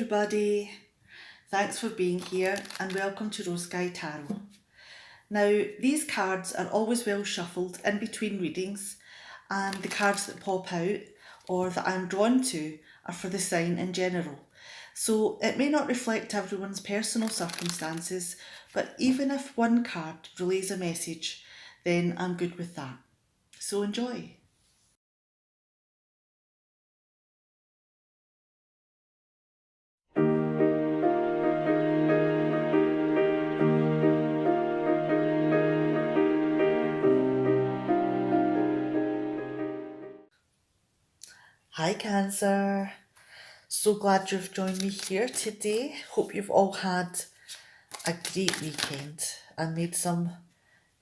everybody, thanks for being here and welcome to Rose Sky Tarot. Now, these cards are always well shuffled in between readings, and the cards that pop out or that I'm drawn to are for the sign in general. So it may not reflect everyone's personal circumstances, but even if one card relays a message, then I'm good with that. So enjoy. Hi Cancer. So glad you've joined me here today. Hope you've all had a great weekend and made some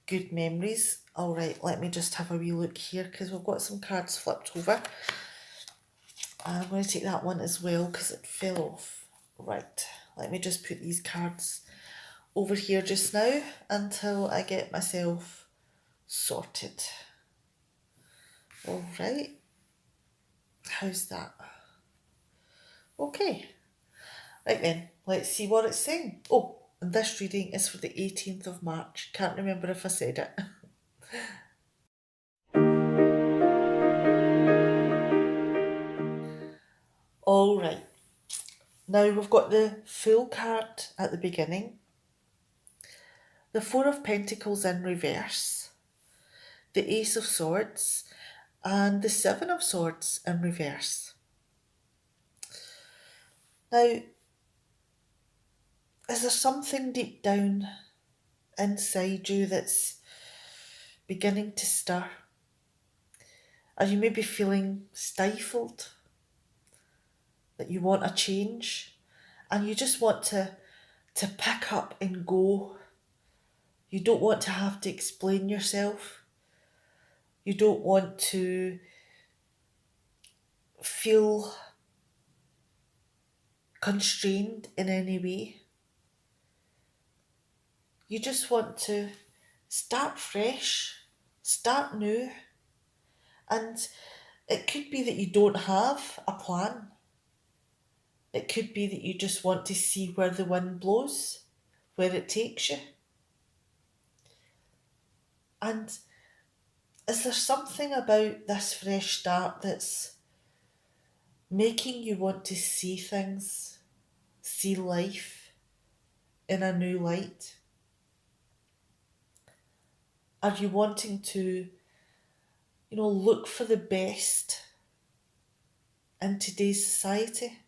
good memories. All right, let me just have a wee look here because we've got some cards flipped over. I'm going to take that one as well because it fell off. Right, let me just put these cards over here just now until I get myself sorted. All right, how's that? Okay. Right then, let's see what it's saying. Oh, and this reading is for the 18th of March. Can't remember if I said it. All right. Now we've got the Fool card at the beginning, the Four of Pentacles in reverse, the Ace of Swords, and the Seven of Swords in reverse. Now, is there something deep down inside you that's beginning to stir? Are you maybe feeling stifled? That you want a change and you just want to pick up and go. You don't want to have to explain yourself. You don't want to feel constrained in any way. You just want to start fresh, start new, and it could be that you don't have a plan. It could be that you just want to see where the wind blows, where it takes you. And is there something about this fresh start that's making you want to see things, see life in a new light? Are you wanting to, look for the best in today's society?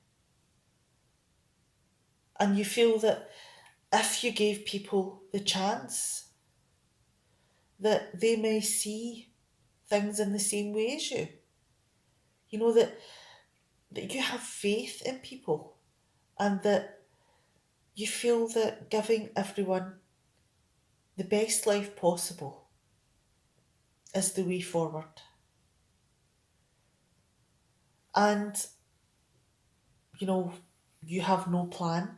And you feel that if you gave people the chance, that they may see things in the same way as you. That you have faith in people and that you feel that giving everyone the best life possible is the way forward. And, you have no plan.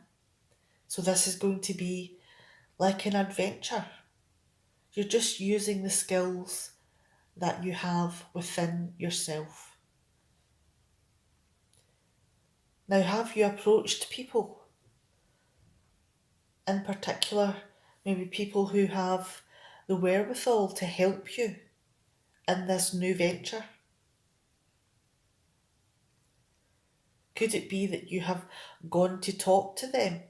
So this is going to be like an adventure. You're just using the skills that you have within yourself. Now, have you approached people? In particular, maybe people who have the wherewithal to help you in this new venture? Could it be that you have gone to talk to them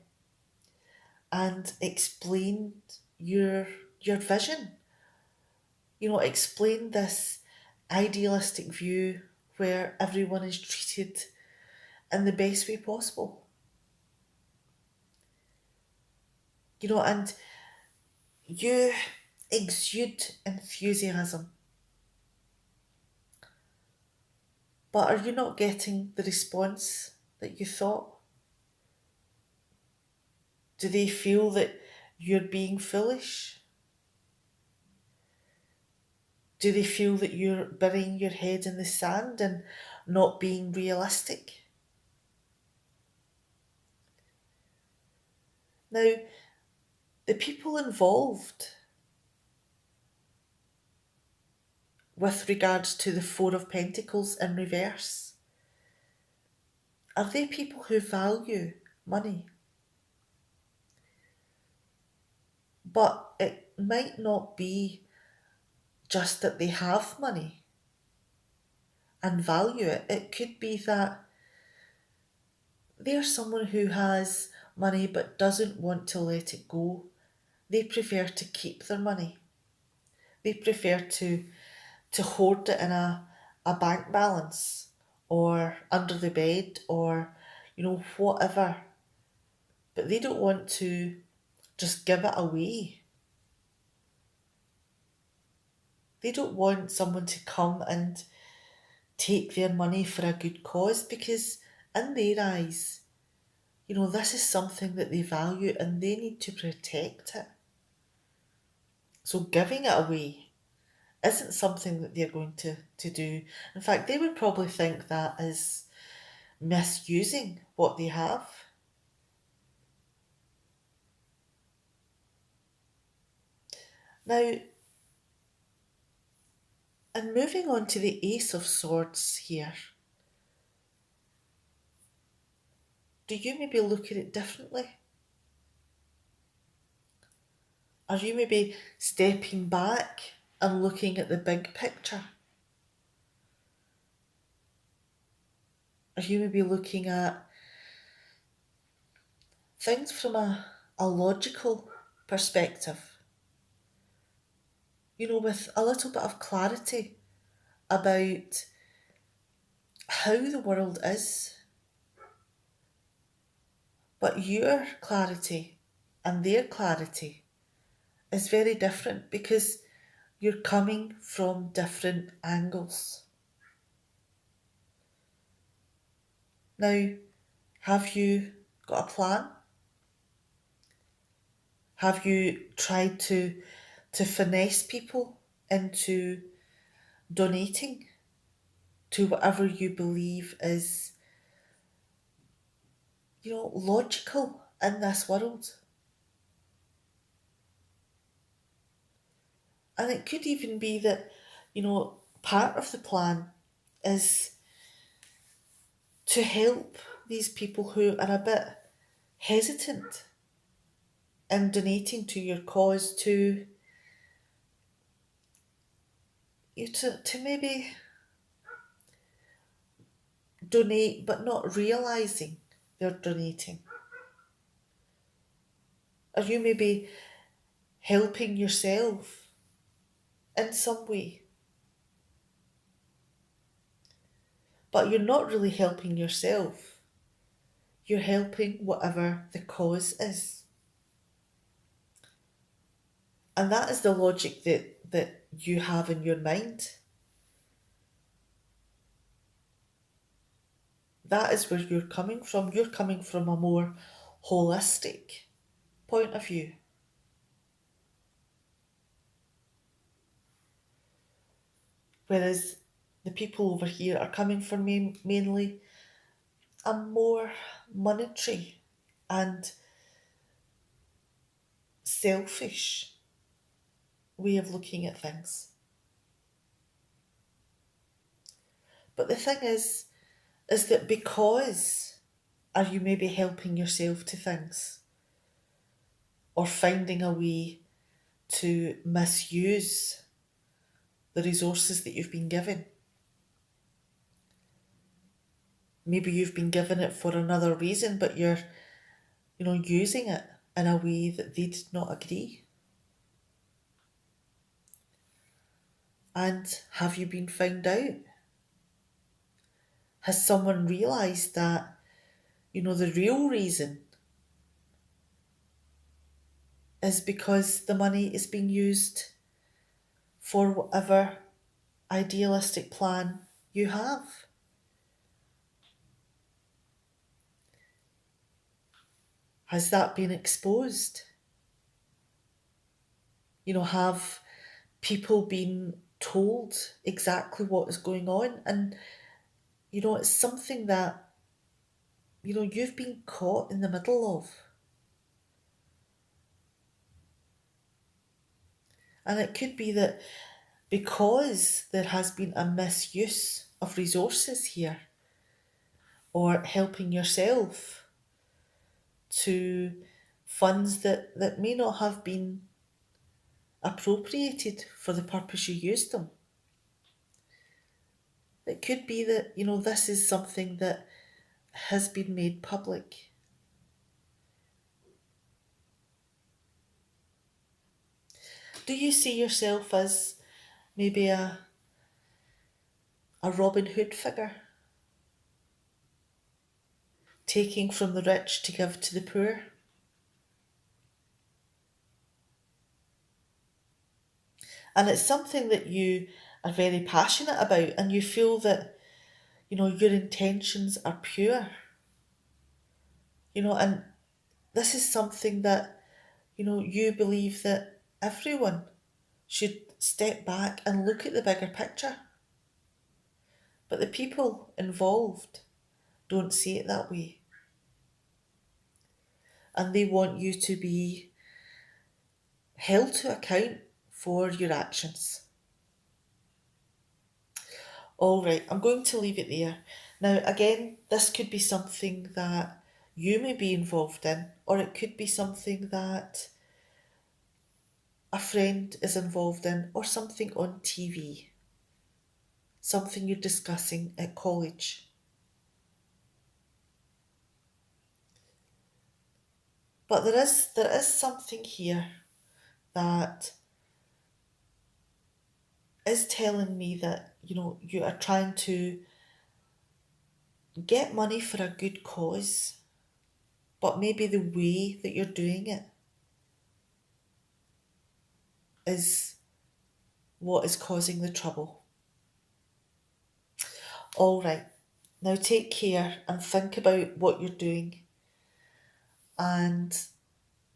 and explained your vision? Explain this idealistic view where everyone is treated in the best way possible. And you exude enthusiasm. But are you not getting the response that you thought? Do they feel that you're being foolish? Do they feel that you're burying your head in the sand and not being realistic? Now, the people involved with regards to the Four of Pentacles in reverse Are they people who value money? But it might not be just that they have money and value it. It could be that they're someone who has money but doesn't want to let it go. They prefer to keep their money. They prefer to hoard it in a bank balance or under the bed or, whatever. But they don't want to just give it away. They don't want someone to come and take their money for a good cause because, in their eyes, this is something that they value and they need to protect it. So giving it away isn't something that they're going to do. In fact, they would probably think that is misusing what they have. Now, and moving on to the Ace of Swords here, do you maybe look at it differently? Are you maybe stepping back and looking at the big picture? Are you maybe looking at things from a logical perspective? With a little bit of clarity about how the world is, but your clarity and their clarity is very different because you're coming from different angles. Now, have you got a plan? Have you tried to finesse people into donating to whatever you believe is, logical in this world? And it could even be that, part of the plan is to help these people who are a bit hesitant in donating to your cause to maybe donate but not realizing they're donating. Are you maybe helping yourself in some way? But you're not really helping yourself. You're helping whatever the cause is. And that is the logic that you have in your mind. That is where you're coming from. You're coming from a more holistic point of view. Whereas the people over here are coming from mainly a more monetary and selfish way of looking at things. But the thing is that because are you maybe helping yourself to things or finding a way to misuse the resources that you've been given? Maybe you've been given it for another reason, but you're, using it in a way that they did not agree. And have you been found out? Has someone realised that, the real reason is because the money is being used for whatever idealistic plan you have? Has that been exposed? Have people been told exactly what is going on? And, it's something that, you've been caught in the middle of. And it could be that because there has been a misuse of resources here, or helping yourself to funds that may not have been appropriated for the purpose you used them. It could be that, this is something that has been made public. Do you see yourself as maybe a Robin Hood figure? Taking from the rich to give to the poor? And it's something that you are very passionate about, and you feel that, your intentions are pure. And this is something that, you believe that everyone should step back and look at the bigger picture. But the people involved don't see it that way. And they want you to be held to account for your actions. All right, I'm going to leave it there. Now, again, this could be something that you may be involved in, or it could be something that a friend is involved in, or something on TV, something you're discussing at college. But there is something here that is telling me that, you are trying to get money for a good cause, but maybe the way that you're doing it is what is causing the trouble. All right, now take care and think about what you're doing, and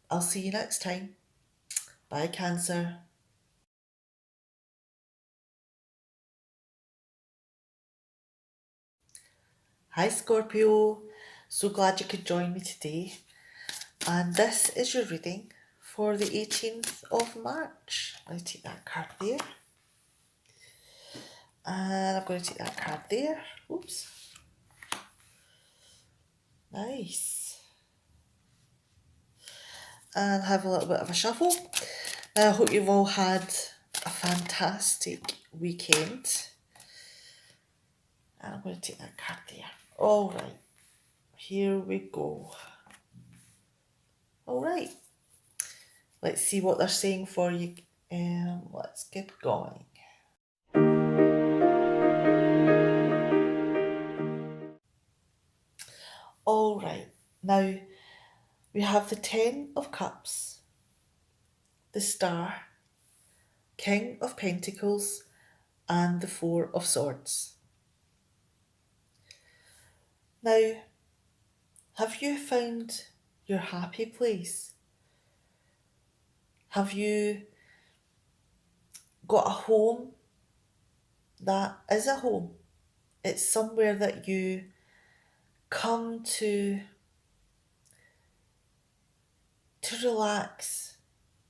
I'll see you next time. Bye, Cancer. Hi, Scorpio. So glad you could join me today. And this is your reading for the 18th of March. I'm going to take that card there. And I'm going to take that card there. Oops. Nice. And have a little bit of a shuffle. Now, I hope you've all had a fantastic weekend. And I'm going to take that card there. All right. Here we go. All right. Let's see what they're saying for you. Let's get going. All right. Now, we have the Ten of Cups, the Star, King of Pentacles, and the Four of Swords. Now, have you found your happy place? Have you got a home that is a home? It's somewhere that you come to relax.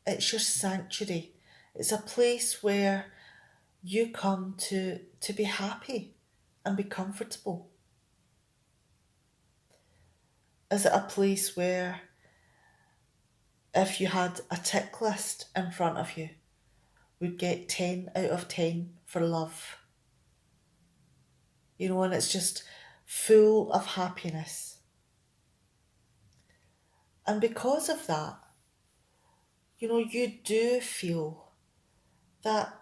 It's your sanctuary. It's a place where you come to be happy and be comfortable. Is it a place where if you had a tick list in front of you, would get 10 out of 10 for love? And it's just full of happiness. And because of that, you do feel that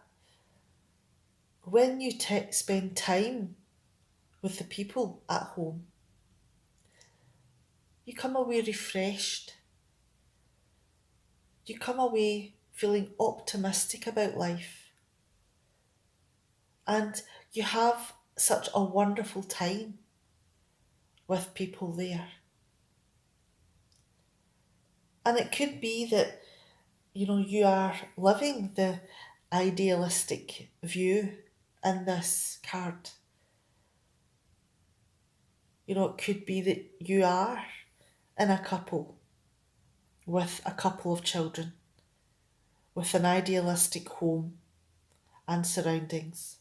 when you spend time with the people at home, you come away refreshed. You come away feeling optimistic about life. And you have such a wonderful time with people there. And it could be that, you are living the idealistic view in this card. It could be that you are in a couple with a couple of children, with an idealistic home and surroundings,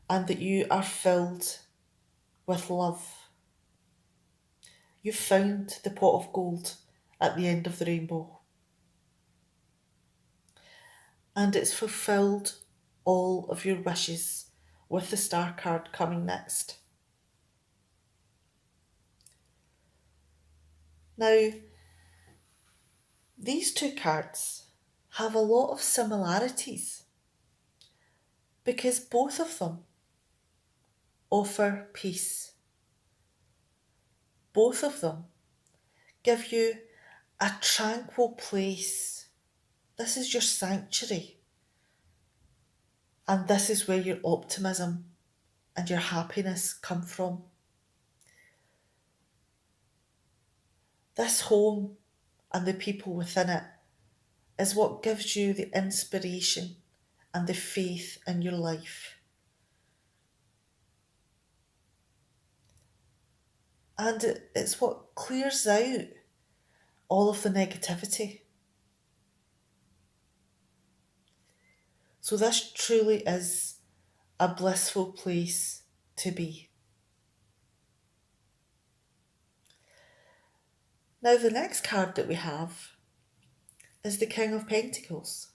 and that you are filled with love. You've found the pot of gold at the end of the rainbow. And it's fulfilled all of your wishes with the star card coming next. Now, these two cards have a lot of similarities because both of them offer peace. Both of them give you a tranquil place. This is your sanctuary. And this is where your optimism and your happiness come from. This home and the people within it is what gives you the inspiration and the faith in your life. And it's what clears out all of the negativity. So this truly is a blissful place to be. Now the next card that we have is the King of Pentacles.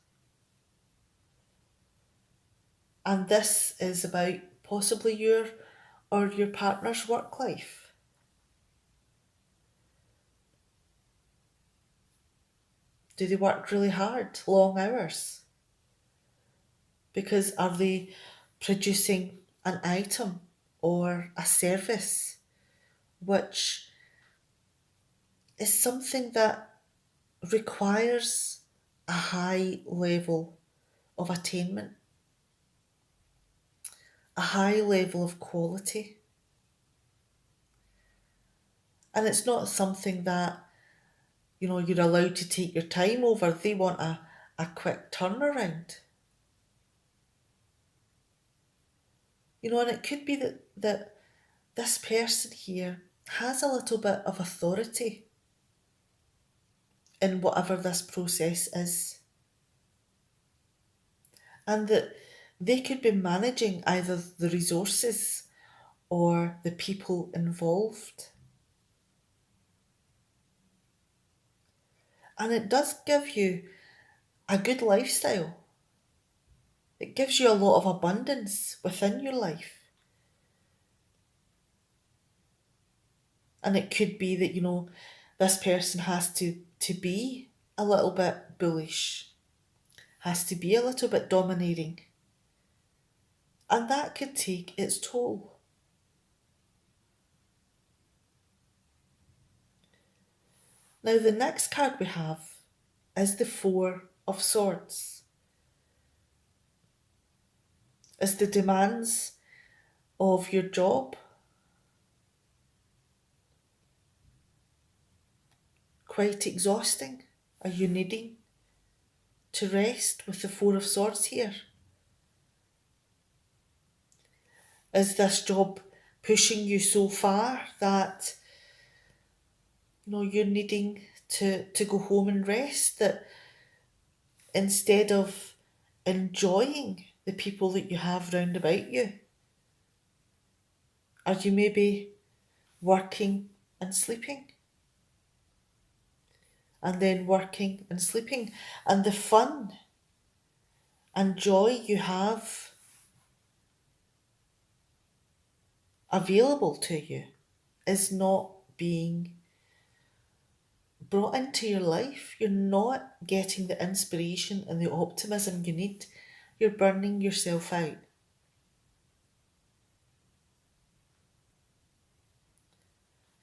And this is about possibly your or your partner's work life. Do they work really hard, long hours? Because are they producing an item or a service which is something that requires a high level of attainment, a high level of quality? And it's not something that, you're allowed to take your time over. They want a quick turnaround. And it could be that this person here has a little bit of authority in whatever this process is. And that they could be managing either the resources or the people involved. And it does give you a good lifestyle. It gives you a lot of abundance within your life. And it could be that, this person has to be a little bit bullish, has to be a little bit domineering. And that could take its toll. Now the next card we have is the Four of Swords. Is the demands of your job quite exhausting? Are you needing to rest with the Four of Swords here? Is this job pushing you so far that you're needing to go home and rest, that instead of enjoying the people that you have round about you, are you maybe working and sleeping? And then working and sleeping, and the fun and joy you have available to you is not being brought into your life. You're not getting the inspiration and the optimism you need. You're burning yourself out.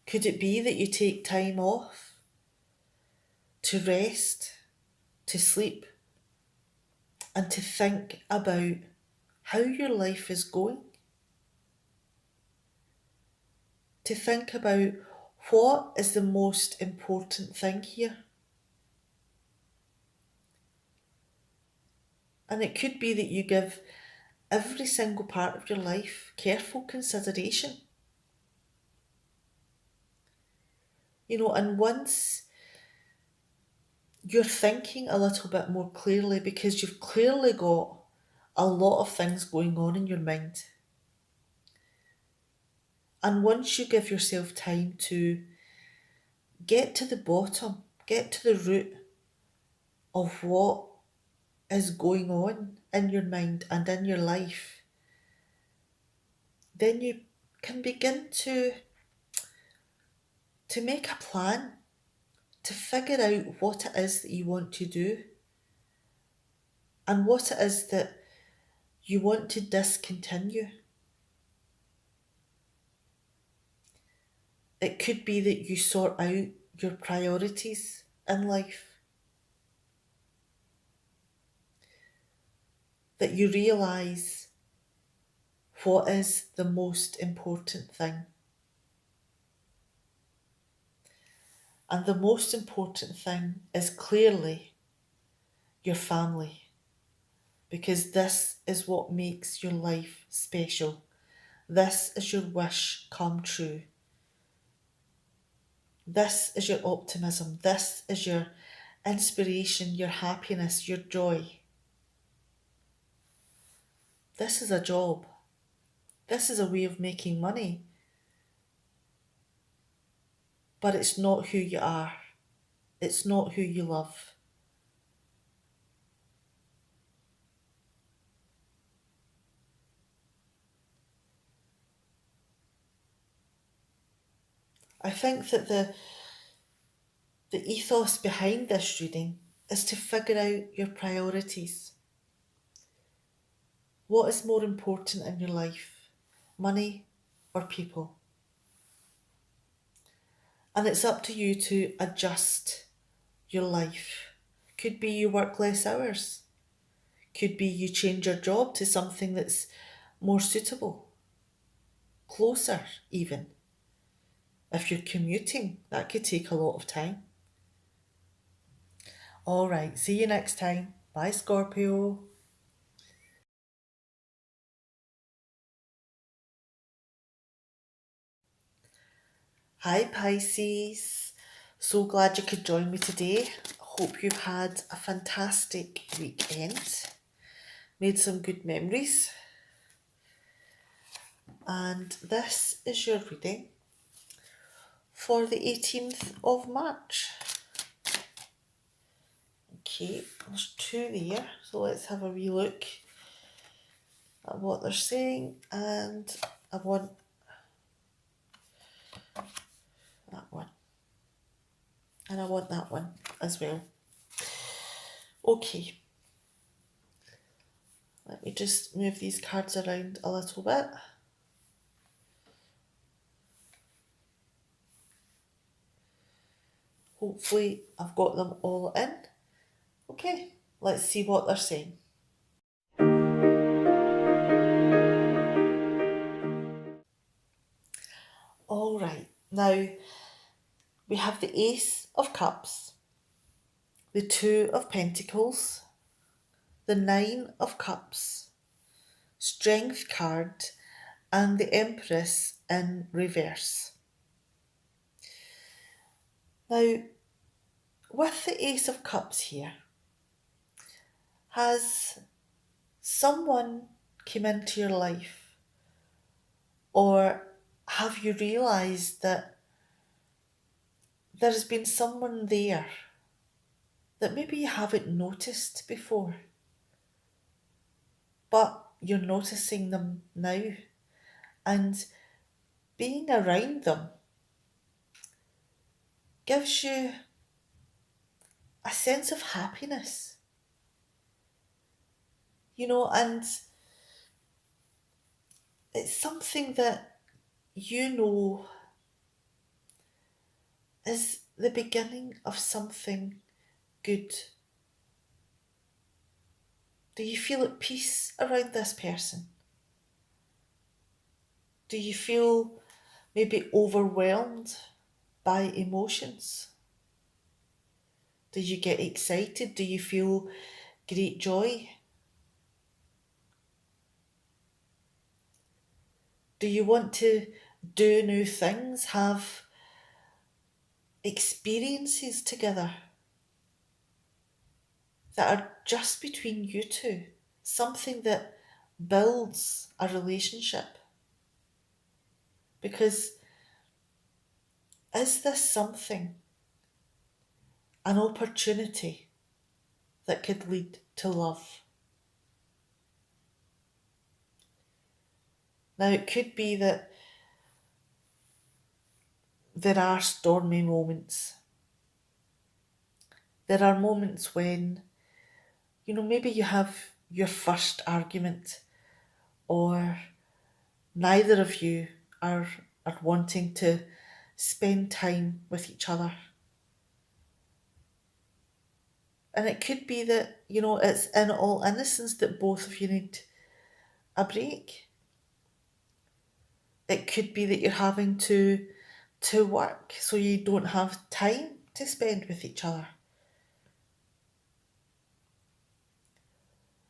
Could it be that you take time off to rest, to sleep, and to think about how your life is going? To think about what is the most important thing here? And it could be that you give every single part of your life careful consideration. And once you're thinking a little bit more clearly, because you've clearly got a lot of things going on in your mind, And once you give yourself time to get to the bottom, get to the root of what is going on in your mind and in your life, then you can begin to make a plan, to figure out what it is that you want to do and what it is that you want to discontinue. It could be that you sort out your priorities in life, that you realise what is the most important thing. And the most important thing is clearly your family, because this is what makes your life special. This is your wish come true. This is your optimism. This is your inspiration, your happiness, your joy. This is a job. This is a way of making money. But it's not who you are. It's not who you love. I think that the ethos behind this reading is to figure out your priorities. What is more important in your life? Money or people? And it's up to you to adjust your life. Could be you work less hours. Could be you change your job to something that's more suitable, closer even. If you're commuting, that could take a lot of time. All right, see you next time. Bye, Scorpio. Hi, Pisces. So glad you could join me today. Hope you've had a fantastic weekend, made some good memories. And this is your reading for the 18th of March. Okay, there's two there, so let's have a wee look at what they're saying. And I want that one. And I want that one as well. Okay. Let me just move these cards around a little bit. Hopefully I've got them all in. Okay, let's see what they're saying. All right, now we have the Ace of Cups, the Two of Pentacles, the Nine of Cups, Strength card, and the Empress in reverse. Now, with the Ace of Cups here, has someone come into your life, or have you realised that there's been someone there that maybe you haven't noticed before, but you're noticing them now, and being around them gives you a sense of happiness, and it's something that you know is the beginning of something good. Do you feel at peace around this person? Do you feel maybe overwhelmed by emotions? Do you get excited? Do you feel great joy? Do you want to do new things, have experiences together that are just between you two? Something that builds a relationship. Because is this something, an opportunity that could lead to love? Now, it could be that there are stormy moments. There are moments when, maybe you have your first argument, or neither of you are wanting to spend time with each other. And it could be that, it's in all innocence that both of you need a break. It could be that you're having to work so you don't have time to spend with each other.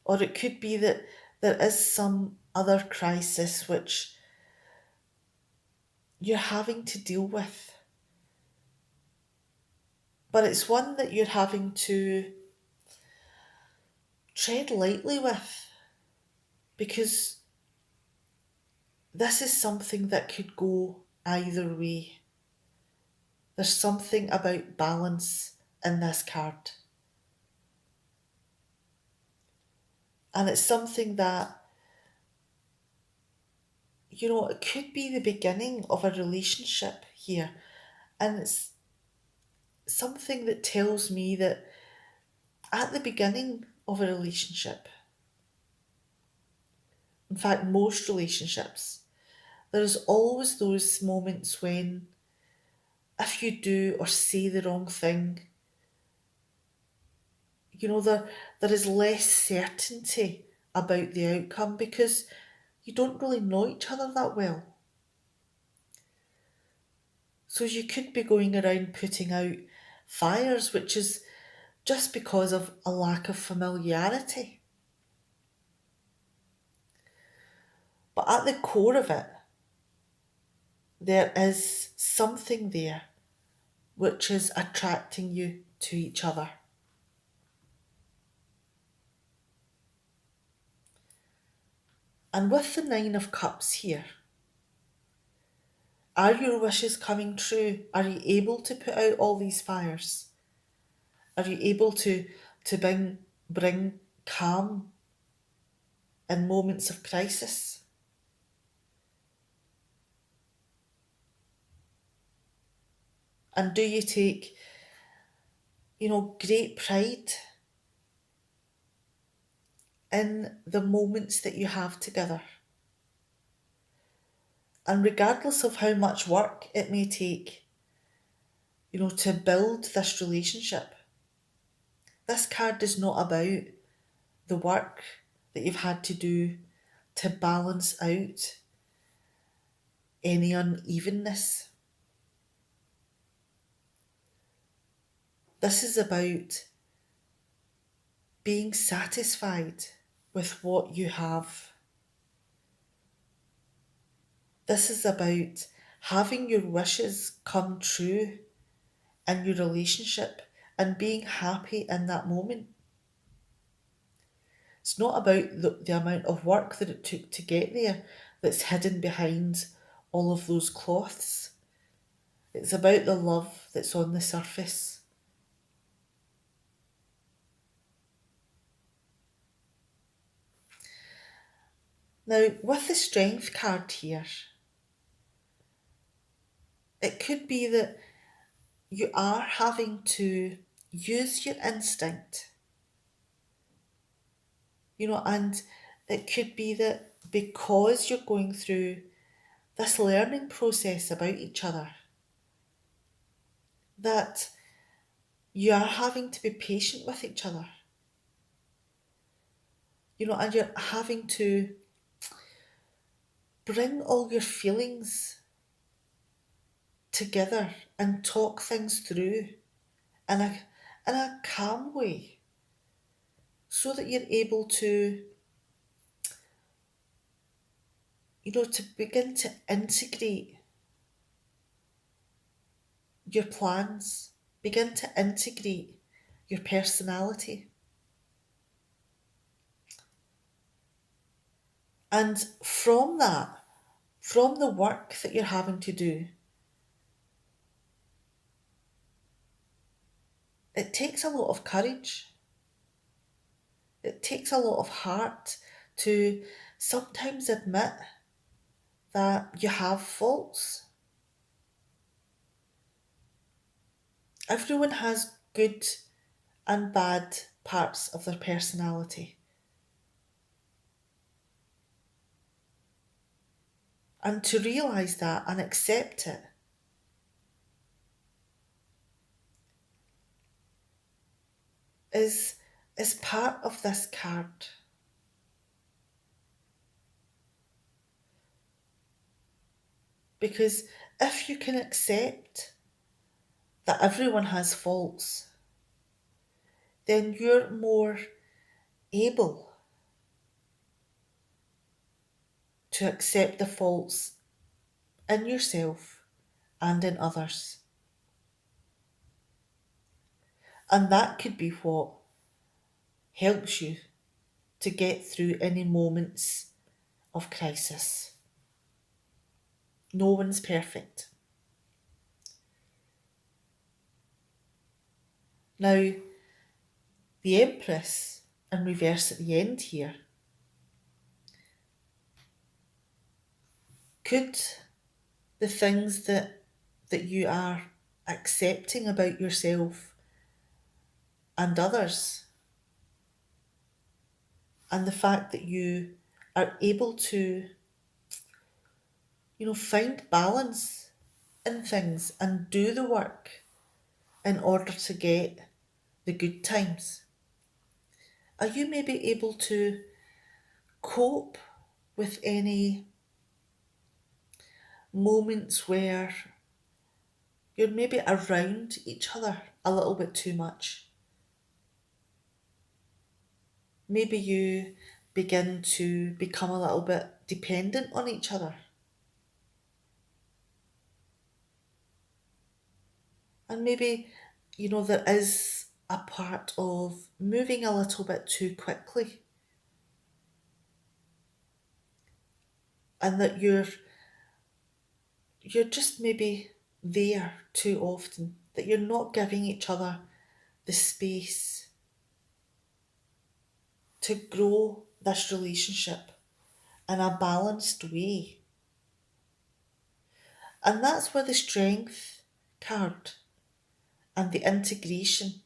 Or it could be that there is some other crisis which you're having to deal with. But it's one that you're having to tread lightly with, because this is something that could go either way. There's something about balance in this card. And it's something that, it could be the beginning of a relationship here. And it's something that tells me that at the beginning of a relationship, in fact, most relationships, there's always those moments when if you do or say the wrong thing, there is less certainty about the outcome because you don't really know each other that well. So you could be going around putting out fires, which is just because of a lack of familiarity. But at the core of it, there is something there which is attracting you to each other. And with the Nine of Cups here, are your wishes coming true? Are you able to put out all these fires? Are you able to bring calm in moments of crisis? And do you take, great pride in the moments that you have together? And regardless of how much work it may take, to build this relationship, this card is not about the work that you've had to do to balance out any unevenness. This is about being satisfied with what you have. This is about having your wishes come true in your relationship and being happy in that moment. It's not about the amount of work that it took to get there that's hidden behind all of those cloths. It's about the love that's on the surface. Now, with the Strength card here, it could be that you are having to use your instinct, and it could be that because you're going through this learning process about each other, that you are having to be patient with each other, and you're having to bring all your feelings together and talk things through in a calm way so that you're able to, to begin to integrate your plans, begin to integrate your personality. And from from the work that you're having to do, it takes a lot of courage. It takes a lot of heart to sometimes admit that you have faults. Everyone has good and bad parts of their personality. And to realise that and accept it is part of this card. Because if you can accept that everyone has faults, then you're more able to accept the faults in yourself and in others. And that could be what helps you to get through any moments of crisis. No one's perfect. Now, the Empress in reverse at the end here could the things that you are accepting about yourself and others, and the fact that you are able to, find balance in things and do the work in order to get the good times. Are you maybe able to cope with any moments where you're maybe around each other a little bit too much? Maybe you begin to become a little bit dependent on each other. And maybe, there is a part of moving a little bit too quickly. And that you're just maybe there too often, that you're not giving each other the space to grow this relationship in a balanced way. And that's where the strength card and the integration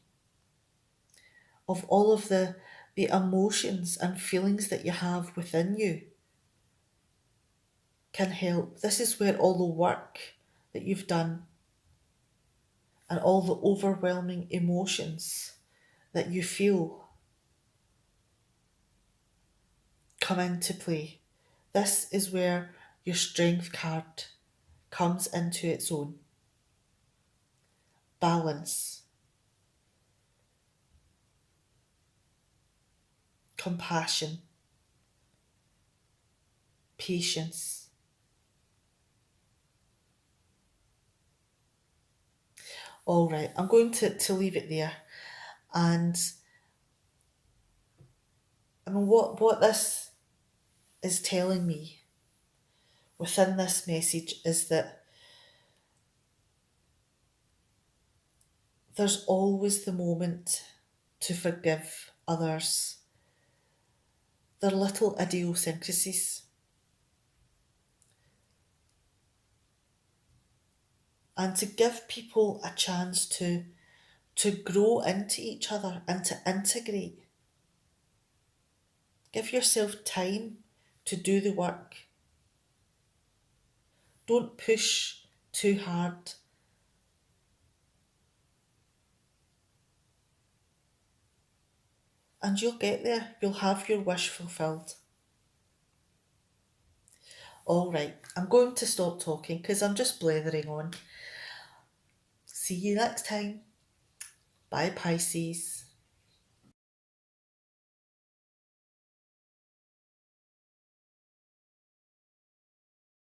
of all of the emotions and feelings that you have within you can help. This is where all the work that you've done and all the overwhelming emotions that you feel come into play. This is where your strength card comes into its own. Balance, compassion, patience. All right, I'm going to leave it there. And I mean, what this is telling me within this message is that there's always the moment to forgive others, their little idiosyncrasies, and to give people a chance to grow into each other and to integrate. Give yourself time to do the work. Don't push too hard. And you'll get there. You'll have your wish fulfilled. All right, I'm going to stop talking because I'm just blethering on. See you next time. Bye, Pisces.